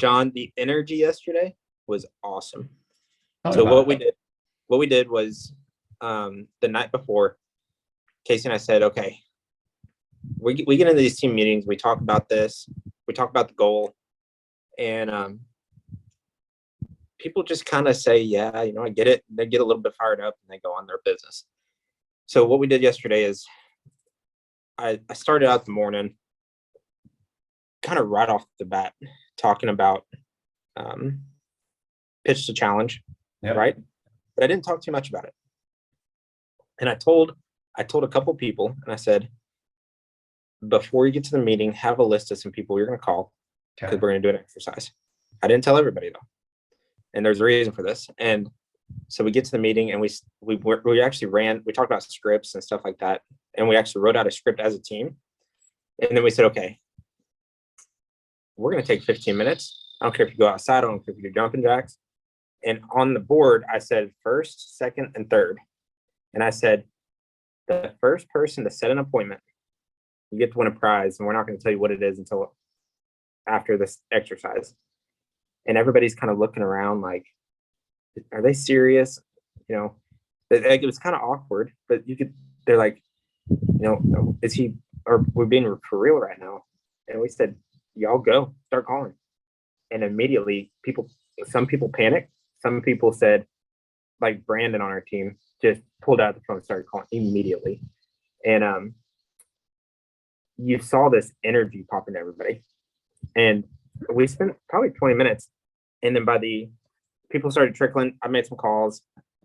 John, the energy yesterday was awesome. Tell me So about what we did was the night before, Casey and I said, okay, we get into these team meetings, we talk about this, we talk about the goal, and people just kind of say, yeah, I get it. They get a little bit fired up and they go on their business. So what we did yesterday is I started out the morning kind of right off the bat talking about pitch to challenge, Yep. right? But I didn't talk too much about it. And I told a couple people, and I said, before you get to the meeting, have a list of some people you're going to call because Okay. we're going to do an exercise. I didn't tell everybody though, and there's a reason for this. And so we get to the meeting, and we actually we talked about scripts and stuff like that, and we actually wrote out a script as a team. And then we said, okay, we're going to take 15 minutes. I don't care if you go outside. I don't care if you do jumping jacks. And on the board, I said first, second, and third. And I said, the first person to set an appointment, you get to win a prize. And we're not going to tell you what it is until after this exercise. And everybody's kind of looking around like, are they serious? It was kind of awkward, but they're like, is he, or we're being for real right now? And we said, y'all go, start calling. And immediately some people panicked. Some people said, like Brandon on our team, just pulled out the phone and started calling immediately. And you saw this energy pop into everybody. And we spent probably 20 minutes. And then people started trickling. I made some calls.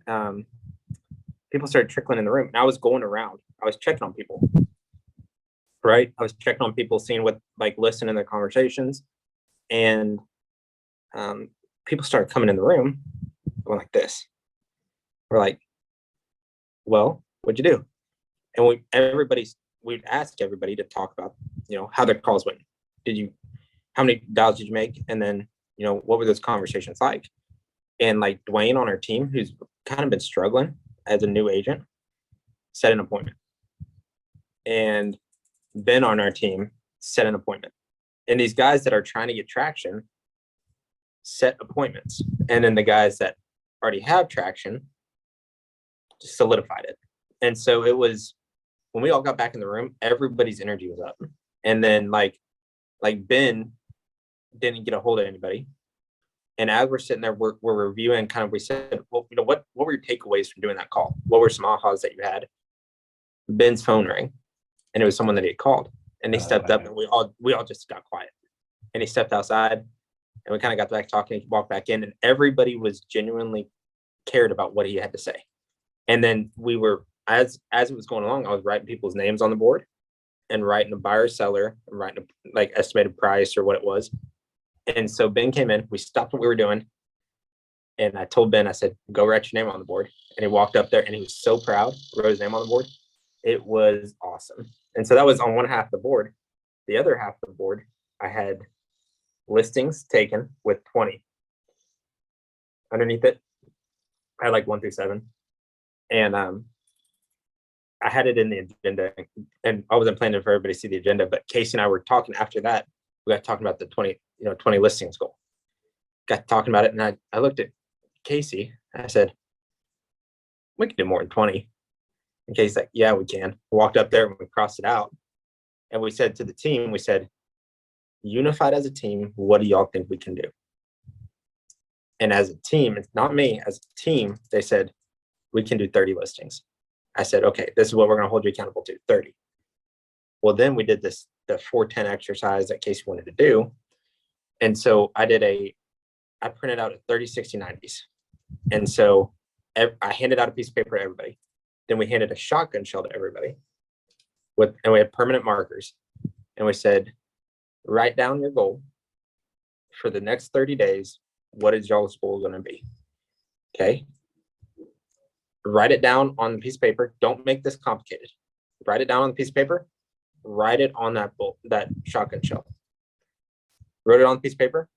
People started trickling in the room. And I was going around. I was checking on people. Right? I was checking on people, seeing what, like, listening to their conversations. And people started coming in the room going like this. We're like, well, what'd you do? And we'd ask everybody to talk about, how their calls went. How many dials did you make? And then, what were those conversations like? And like Dwayne on our team, who's kind of been struggling as a new agent, set an appointment. And Ben on our team set an appointment. And these guys that are trying to get traction set appointments. And then the guys that already have traction just solidified it. And so it was, when we all got back in the room, everybody's energy was up. And then like Ben didn't get a hold of anybody. And as we're sitting there, we're reviewing kind of, we said, well, what were your takeaways from doing that call? What were some ahas that you had? Ben's phone rang, and it was someone that he had called. And he stepped up, and we all just got quiet. And he stepped outside, and we kind of got back talking. He walked back in, and everybody was genuinely cared about what he had to say. And then we were, as it was going along, I was writing people's names on the board and writing a buyer, seller, and writing a, like, estimated price or what it was. And so Ben came in, we stopped what we were doing. And I told Ben, I said, go write your name on the board. And he walked up there, and he was so proud, wrote his name on the board. It was awesome. And so that was on one half of the board. The other half of the board, I had listings taken with 20. Underneath it, I had like 1 through 7. And I had it in the agenda, and I wasn't planning for everybody to see the agenda, but Casey and I were talking after that. We got talking about the 20 listings goal. Got talking about it, and I looked at Casey, and I said, we can do more than 20. And Casey's like, yeah, we can. We walked up there and we crossed it out. And we said to the team, we said, unified as a team, what do y'all think we can do? And as a team, it's not me, as a team, they said, we can do 30 listings. I said, okay, this is what we're going to hold you accountable to, 30. Well, then we did the 410 exercise that Casey wanted to do. And so I printed out a 30, 60, 90s. And so I handed out a piece of paper to everybody. Then we handed a shotgun shell to everybody and we had permanent markers. And we said, write down your goal for the next 30 days. What is y'all's goal going to be? Okay. Write it down on the piece of paper. Don't make this complicated. Write it down on the piece of paper. Write it on that shotgun shell. Wrote it on the piece of paper.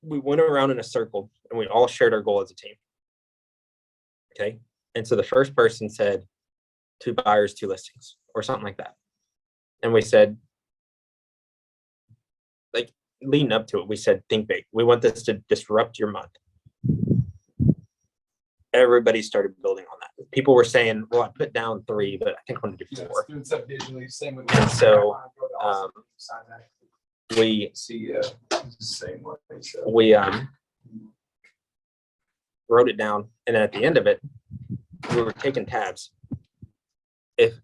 We went around in a circle and we all shared our goal as a team. Okay. And so the first person said 2 buyers, 2 listings or something like that. And we said, like, leading up to it, we said, think big. We want this to disrupt your month. Everybody started building on that. People were saying, well, I put down 3, but I think I'm going to do 4. And so we wrote it down. And then at the end of it, we were taking tabs. If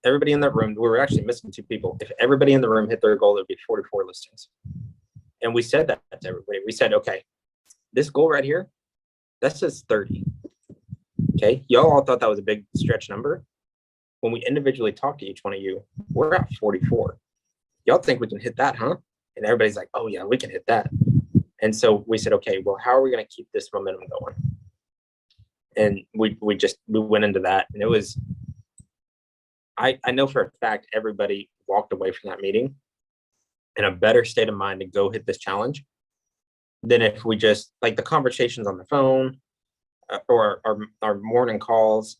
everybody in that room, we were actually missing 2 people. If everybody in the room hit their goal, it would be 44 listings. And we said that to everybody. We said, okay, this goal right here, that says 30. Okay, y'all all thought that was a big stretch number. When we individually talked to each one of you, we're at 44. Y'all think we can hit that, huh? And everybody's like, oh yeah, we can hit that. And so we said, okay, well, how are we going to keep this momentum going? And we went into that, and it was, I know for a fact everybody walked away from that meeting in a better state of mind to go hit this challenge than if we just, like, the conversations on the phone or our morning calls,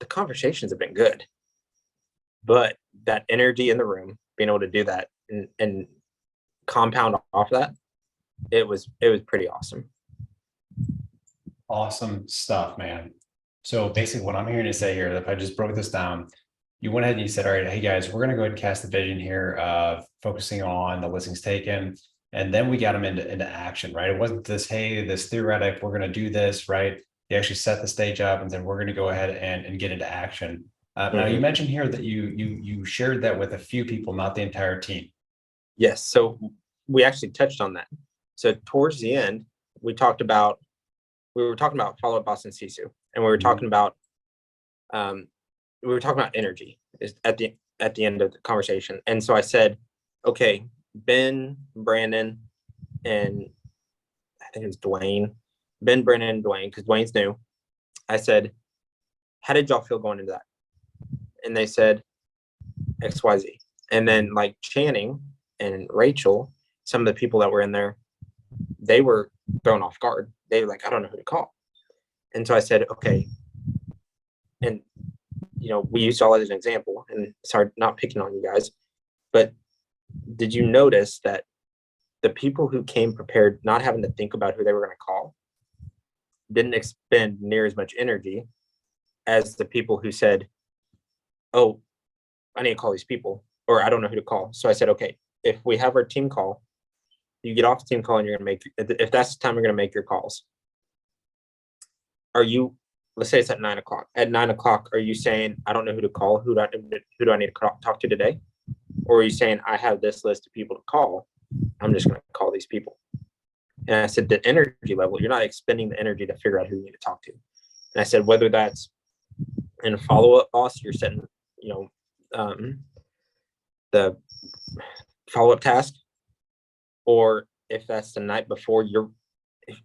the conversations have been good, but that energy in the room, being able to do that and compound off that, it was pretty awesome. Awesome stuff, man. So basically what I'm hearing you say here, if I just broke this down, you went ahead and you said, all right, hey guys, we're going to go ahead and cast the vision here of focusing on the listings taken. And then we got them into action, right? It wasn't this, hey, this theoretic, we're going to do this, right? You actually set the stage up, and then we're going to go ahead and get into action. Now you mentioned here that you shared that with a few people, not the entire team. Yes. So we actually touched on that. So towards the end, we were talking about follow up Boston Sisu, and we were talking about energy at the end of the conversation. And so I said, okay, Ben, Brandon, and I think it was Dwayne, Ben, Brandon, and Dwayne, because Dwayne's new. I said, how did y'all feel going into that? And they said XYZ. And then, like, Channing and Rachel, some of the people that were in there, they were thrown off guard. They were like, I don't know who to call. And so I said, okay. And, you know, we used y'all as an example, and sorry, not picking on you guys, but did you notice that the people who came prepared, not having to think about who they were going to call, didn't expend near as much energy as the people who said, oh, I need to call these people, or I don't know who to call. So I said, okay, if we have our team call, you get off the team call and you're going to make, if that's the time you're going to make your calls, are you, let's say it's at 9 o'clock. At 9 o'clock, are you saying, I don't know who to call? Who do I need to talk to today? Or are you saying, I have this list of people to call, I'm just going to call these people? And I said, the energy level, you're not expending the energy to figure out who you need to talk to. And I said, whether that's in a follow-up boss, you're setting, you know, the follow-up task, or if that's the night before,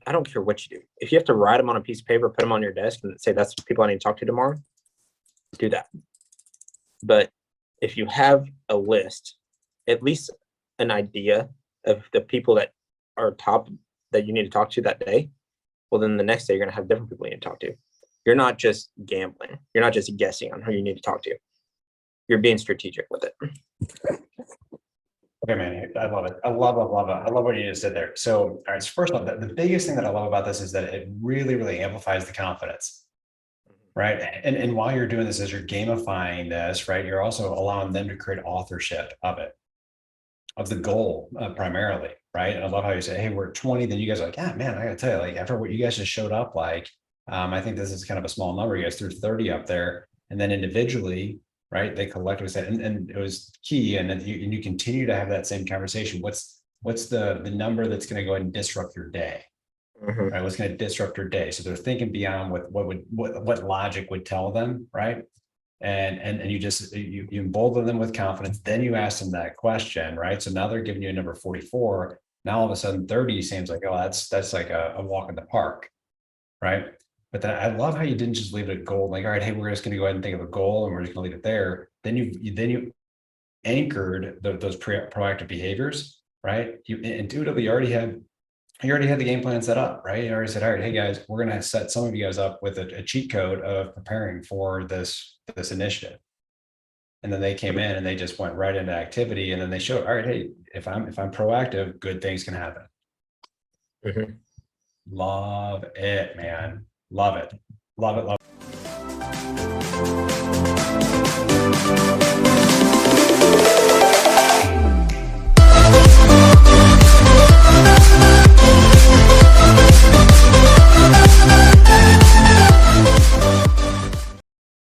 I don't care what you do. If you have to write them on a piece of paper, put them on your desk and say, that's the people I need to talk to tomorrow, do that. But if you have a list, at least an idea of the people that are top that you need to talk to that day, well, then the next day you're going to have different people you need to talk to. You're not just gambling. You're not just guessing on who you need to talk to. You're being strategic with it. Okay, man, I love it. I love it. I love what you just said there. So, all right, so first off, the biggest thing that I love about this is that it really, really amplifies the confidence, right? And while you're doing this, as you're gamifying this, right, you're also allowing them to create authorship of it, of the goal primarily, right? And I love how you say, hey, we're at 20, then you guys are like, yeah, man, I gotta tell you, like, after what you guys just showed up, like, I think this is kind of a small number. You guys threw 30 up there, and then individually, right, they collectively said, and it was key, and you continue to have that same conversation. What's the number that's going to go ahead and disrupt your day? Right, what's going to disrupt your day? So they're thinking beyond what logic would tell them, right? And you embolden them with confidence. Then you ask them that question, right? So now they're giving you a number 44. Now all of a sudden 30 seems like, oh, that's like a walk in the park, right? But then I love how you didn't just leave it at goal, like, all right, hey, we're just going to go ahead and think of a goal and we're just going to leave it there. Then you anchored those proactive behaviors, right? You intuitively already had the game plan set up, right? You already said, all right, hey guys, we're going to set some of you guys up with a cheat code of preparing for this initiative. And then they came in and they just went right into activity. And then they showed, all right, hey, if I'm proactive, good things can happen. Mhm. Love it, man. Love it. Love it. Love it.